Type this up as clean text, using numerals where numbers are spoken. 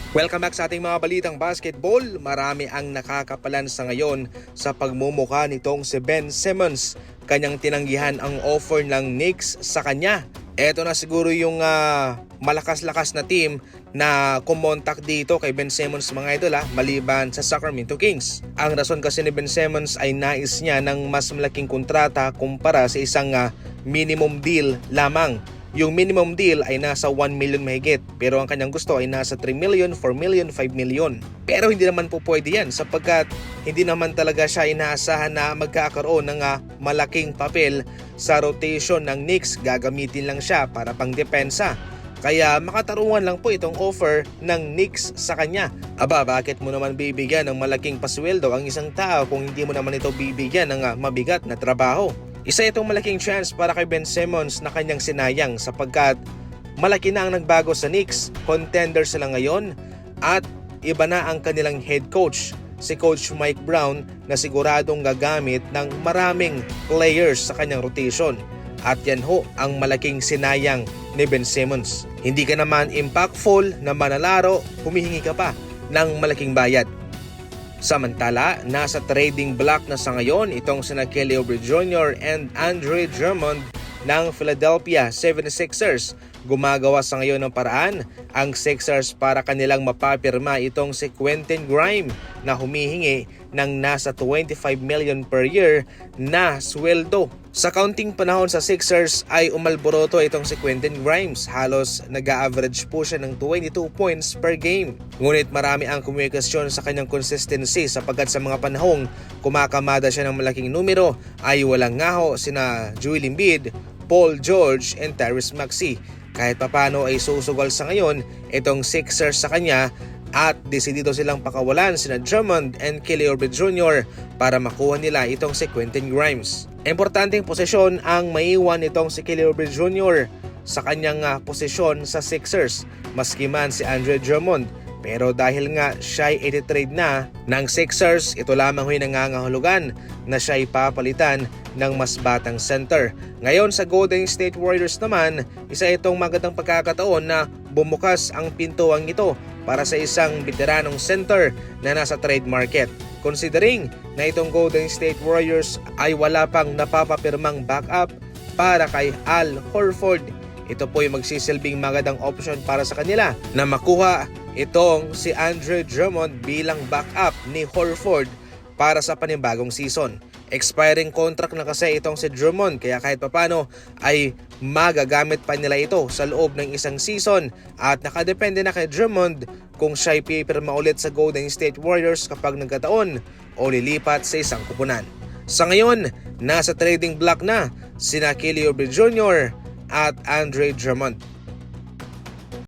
Welcome back sa ating mga balitang basketball. Marami ang nakakapalan sa ngayon sa pagmumukha nitong si Ben Simmons. Kanyang tinanggihan ang offer ng Knicks sa kanya. Ito na siguro yung malakas-lakas na team na kumontak dito kay Ben Simmons mga idol maliban sa Sacramento Kings. Ang rason kasi ni Ben Simmons ay nais niya ng mas malaking kontrata kumpara sa isang minimum deal lamang. Yung minimum deal ay nasa 1 million mahigit pero ang kanyang gusto ay nasa 3 million, 4 million, 5 million. Pero hindi naman po pwede yan sapagkat hindi naman talaga siya inaasahan na magkakaroon ng malaking papel sa rotation ng Knicks. Gagamitin lang siya para pang depensa. Kaya makatarungan lang po itong offer ng Knicks sa kanya. Aba, bakit mo naman bibigyan ng malaking pasweldo ang isang tao kung hindi mo naman ito bibigyan ng mabigat na trabaho? Isa itong malaking chance para kay Ben Simmons na kanyang sinayang sapagkat malaki na ang nagbago sa Knicks, contender sila ngayon at iba na ang kanilang head coach, si Coach Mike Brown na siguradong gagamit ng maraming players sa kanyang rotation. At yan ho ang malaking sinayang ni Ben Simmons. Hindi ka naman impactful na manalaro, humihingi ka pa ng malaking bayad. Samantala, nasa trading block na sa ngayon itong sina Kelly Oubre Jr. and Andre Drummond ng Philadelphia 76ers. Gumagawa sa ngayon ng paraan ang Sixers para kanilang mapapirma itong si Quentin Grimes na humihingi ng nasa 25 million per year na sweldo. Sa kaunting panahon sa Sixers ay umalboroto itong si Quentin Grimes. Halos nag-a-average po siya ng 22 points per game. Ngunit marami ang komunikasyon sa kanyang consistency sapagkat sa mga panahong kumakamada siya ng malaking numero ay walang ngaho sina Joel Embiid, Paul George and Tyrese Maxey. Kahit papano ay susugal sa ngayon itong Sixers sa kanya at desidido silang pakawalan sina Drummond and Kelly Oubre Jr. para makuha nila itong si Quentin Grimes. Importanteng posisyon ang maiwan itong si Kelly Oubre Jr. sa kanyang posisyon sa Sixers maski man si Andre Drummond. Pero dahil nga siya ay ititrade na ng Sixers, ito lamang huy nangangahulugan na siya ay papalitan ng mas batang center. Ngayon sa Golden State Warriors naman, isa itong magandang pagkakataon na bumukas ang pintuang ito para sa isang veteranong center na nasa trade market. Considering na itong Golden State Warriors ay wala pang napapapirmang backup para kay Al Horford, ito po ay magsisilbing magandang option para sa kanila na makuha itong si Andre Drummond bilang backup ni Horford para sa panibagong season. Expiring contract na kasi itong si Drummond kaya kahit papano ay magagamit pa nila ito sa loob ng isang season at nakadepende na kay Drummond kung siya ay pipirma ulit sa Golden State Warriors kapag nagkataon o lilipat sa isang kupunan. Sa ngayon, nasa trading block na sina Kelly Oubre Jr. at Andre Drummond.